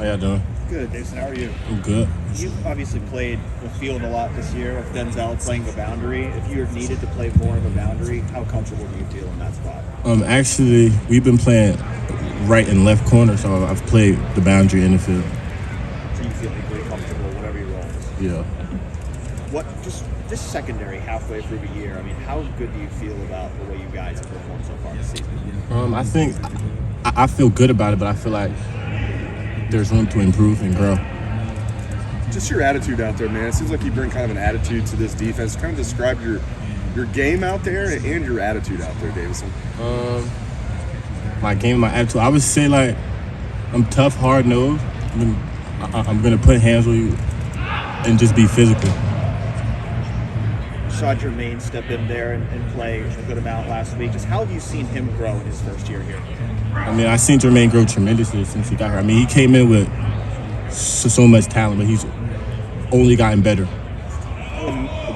How y'all doing? Good, Davison. How are you? I'm good. You've obviously played the field a lot this year with Denzel playing the boundary. If you needed to play more of a boundary, how comfortable do you feel in that spot? Actually, we've been playing right and left corner, so I've played the boundary in the field. So you feel equally comfortable whatever your role is? Yeah. What, just this secondary halfway through the year, I mean, how good do you feel about the way you guys have performed so far this season? I think I feel good about it, but I feel like there's room to improve and grow. Just your attitude out there, man. It seems like you bring kind of an attitude to this defense. Kind of describe your game out there and your attitude out there, Davison. My game, my attitude. I would say like I'm tough, hard nosed. I'm gonna put hands on you and just be physical. Saw Jermaine step in there and play a good amount last week. Just how have you seen him grow in his first year here? I mean, I've seen Jermaine grow tremendously since he got here. I mean, he came in with so much talent, but he's only gotten better. Go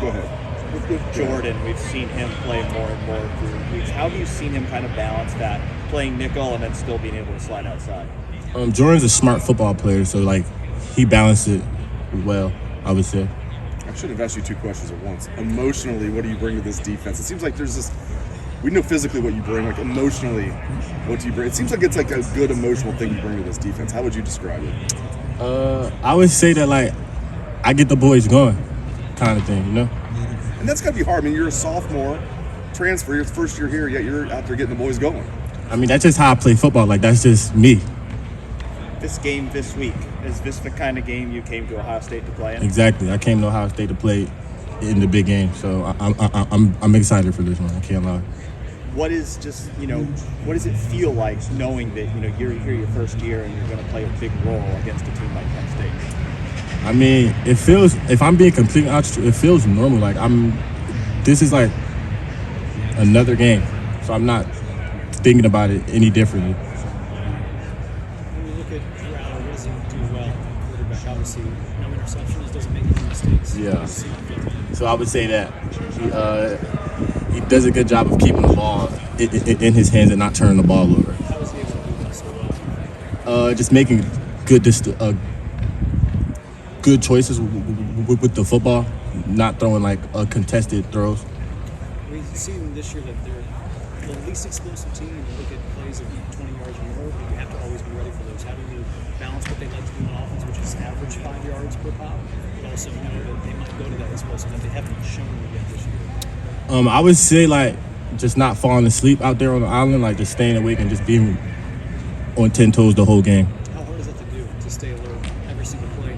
ahead. With Jordan, we've seen him play more and more through weeks. How have you seen him kind of balance that, playing nickel and then still being able to slide outside? Jordan's a smart football player, so like he balanced it well, I would say. I should have asked you two questions at once. Emotionally, what do you bring to this defense? It seems like there's this. We know physically what you bring. Like emotionally, what do you bring? It seems like it's like a good emotional thing you bring to this defense. How would you describe it? I would say that like I get the boys going, kind of thing, you know. And that's got to be hard. I mean, you're a sophomore, transfer, your first year here, yet you're out there getting the boys going. I mean, that's just how I play football. Like that's just me. This game this week, is this the kind of game you came to Ohio State to play in? Exactly. I came to Ohio State to play in the big game, so I'm excited for this one. I can't lie. What is just, what does it feel like knowing that, you're here your first year and you're going to play a big role against a team like Penn State? I mean, it feels, if I'm being completely honest, it feels normal. Like this is like another game, so I'm not thinking about it any differently. When you look at Corral, what does he do well? Quarterback, obviously, no interceptions, doesn't make any mistakes. Yeah. So I would say that he does a good job of keeping the ball in his hands and not turning the ball over. How was he able to do that so well? Just making good choices with the football, not throwing like contested throws. We've seen this year that they're the least explosive team. When you look at plays of 20 yards or more, you have to always be ready for those. How do you balance what they like to do on offense, which is average 5 yards per pop, but also know that they might go to that explosive that they haven't shown yet this year? I would say like just not falling asleep out there on the island, like just staying awake and just being on 10 toes the whole game. How hard is that to do, to stay alert every single play?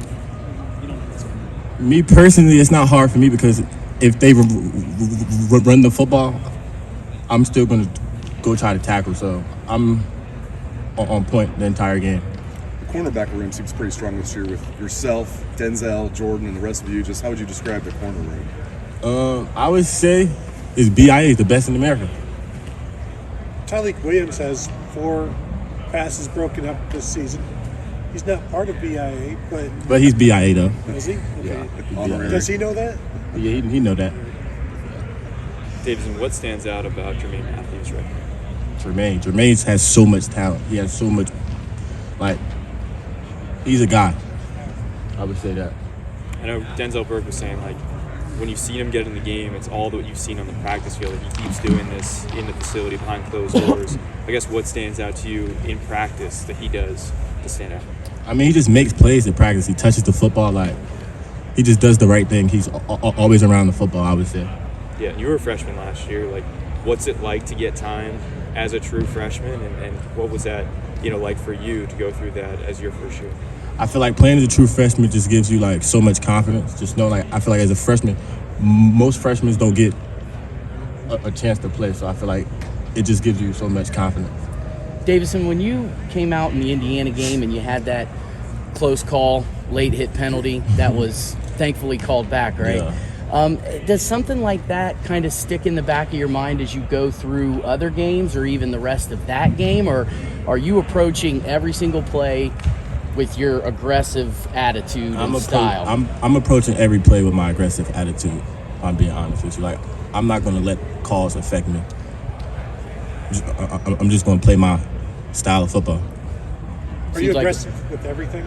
You don't miss it. Me personally, it's not hard for me because if they run the football, I'm still going to go try to tackle. So I'm on point the entire game. The cornerback room seems pretty strong this year with yourself, Denzel, Jordan, and the rest of you. Just how would you describe the corner room? I would say is BIA is the best in America. Tyleik Williams has 4 passes broken up this season. He's not part of BIA, But he's BIA though. is he? Yeah. Honorary. Does he know that? Yeah, he know that. Davison, what stands out about Jermaine Matthews right now? Jermaine has so much talent. He has so much, like, he's a guy. I would say that. I know Denzel Burke was saying, like, when you've seen him get in the game, it's all that you've seen on the practice field. Like, he keeps doing this in the facility behind closed doors. I guess what stands out to you in practice that he does to stand out? I mean, he just makes plays in practice. He touches the football, like, he just does the right thing. He's always around the football, I would say. Yeah, and you were a freshman last year. Like, what's it like to get time as a true freshman, and what was that, like for you to go through that as your first year? I feel like playing as a true freshman just gives you like so much confidence. Just know, like, I feel like as a freshman, most freshmen don't get a chance to play. So I feel like it just gives you so much confidence. Davison, when you came out in the Indiana game and you had that close call, late hit penalty that was thankfully called back, right? Yeah. Does something like that kind of stick in the back of your mind as you go through other games or even the rest of that game? Or are you approaching every single play with your aggressive attitude and style? I'm approaching every play with my aggressive attitude, if I'm being honest with you. Like, I'm not going to let calls affect me. I'm just going to play my style of football. Are you aggressive with everything?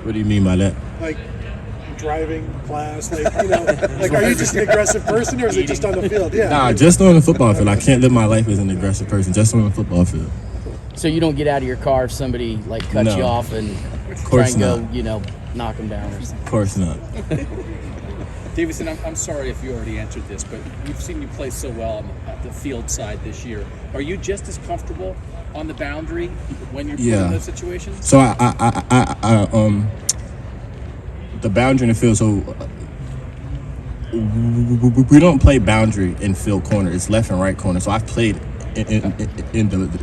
What do you mean by that? Like driving, class, like, you know, like are you just an aggressive person, or is it just on the field? Yeah. Nah, just on the football field. I can't live my life as an aggressive person. Just on the football field. So you don't get out of your car if somebody like cuts No. you off and Of try course and go, not. you know, knock them down or something. Of course not. Davison, I'm sorry if you already answered this, but we've seen you play so well on the field side this year. Are you just as comfortable on the boundary when you're put in those situations? So the boundary in the field. So we don't play boundary in field corner. It's left and right corner. So I've played in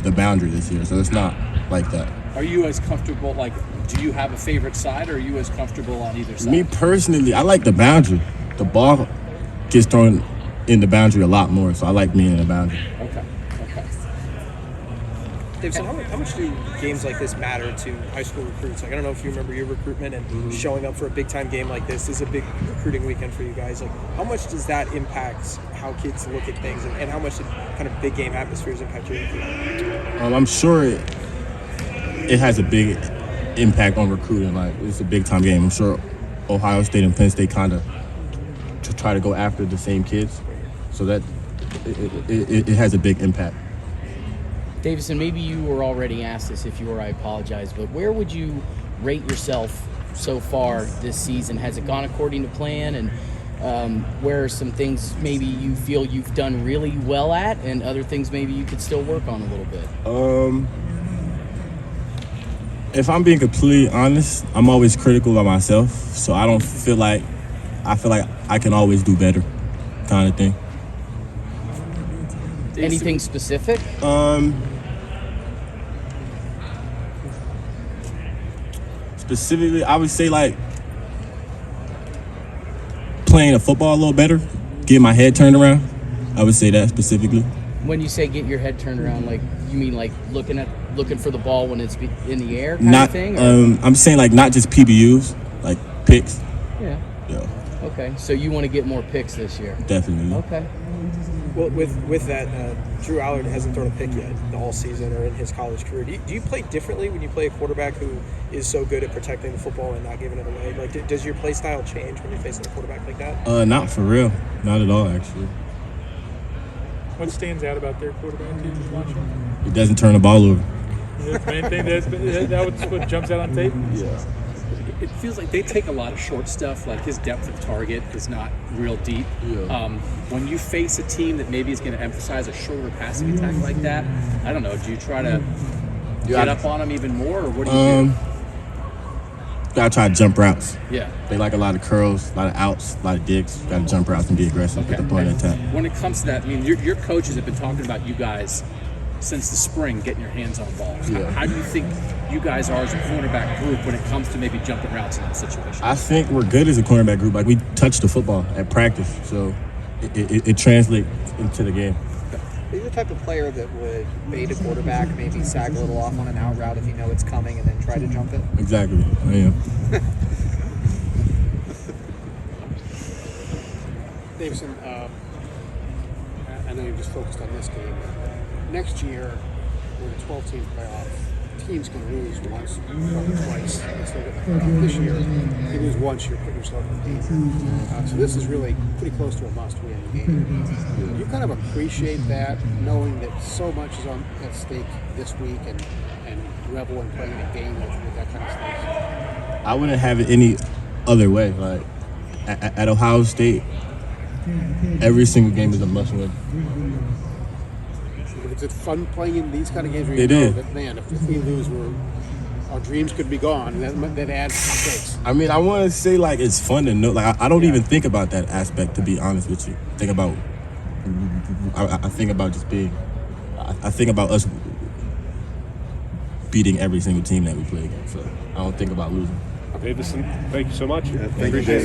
the boundary this year. So it's not like that. Are you as comfortable, like, do you have a favorite side, or are you as comfortable on either side? Me personally, I like the boundary. The ball gets thrown in the boundary a lot more. So I like being in the boundary. Okay. Davison, how much do games like this matter to high school recruits? Like, I don't know if you remember your recruitment and showing up for a big time game like this is a big recruiting weekend for you guys. Like, how much does that impact how kids look at things, and how much did kind of big game atmospheres impact your recruitment? I'm sure it has a big impact on recruiting. Like, it's a big time game. I'm sure Ohio State and Penn State kind of try to go after the same kids, so that it has a big impact. Davison, maybe you were already asked this. If you were, I apologize. But where would you rate yourself so far this season? Has it gone according to plan? And where are some things maybe you feel you've done really well at, and other things maybe you could still work on a little bit? If I'm being completely honest, I'm always critical of myself. So I don't feel like I can always do better, kind of thing. Anything specific? Specifically, I would say like playing a football a little better, getting my head turned around. I would say that specifically. When you say get your head turned around, like you mean like looking for the ball when it's in the air, kind Not, of thing? Or? I'm saying like not just PBUs, like picks. Yeah. Yeah, Okay. So you want to get more picks this year? definitely. Okay. Well, with that, Drew Allard hasn't thrown a pick yet all season or in his college career. Do you play differently when you play a quarterback who is so good at protecting the football and not giving it away? Like, does your play style change when you're facing a quarterback like that? Not for real, not at all actually. What stands out about their quarterback team just watching? It doesn't turn the ball over. That's the main thing. That's what jumps out on tape. Yeah. It feels like they take a lot of short stuff, like his depth of target is not real deep. Yeah. When you face a team that maybe is going to emphasize a shorter passing attack like that, I don't know, do you try to get up on them even more, or what do you do? Gotta try to jump routes. Yeah. They like a lot of curls, a lot of outs, a lot of digs. Gotta jump routes and be aggressive at the point of attack. When it comes to that, I mean, your coaches have been talking about you guys since the spring getting your hands on balls. Yeah. How do you think you guys are as a cornerback group when it comes to maybe jumping routes in that situation? I think we're good as a cornerback group. Like, we touch the football at practice, so it translates into the game. Are you the type of player that would bait a quarterback, maybe sag a little off on an out route if you know it's coming, and then try to jump it? Exactly, I am. Davison, I know you're just focused on this game. Next year, with a 12-team playoff, teams can lose once, probably twice. This year, if you lose once, you're putting yourself in danger. So this is really pretty close to a must-win game. Do you kind of appreciate that, knowing that so much is at stake this week, and revel in playing a game with that kind of stuff? I wouldn't have it any other way. Like, at Ohio State, every single game is a must-win. Is it fun playing in these kind of games where It you know is. that, man, if we lose, our dreams could be gone, and that adds to the stakes? I mean, I want to say, like, it's fun to know. Like, I don't even think about that aspect, to be honest with you. I think about just being. I think about us beating every single team that we play against. So I don't think about losing. Davison, thank you so much. Thank you, James.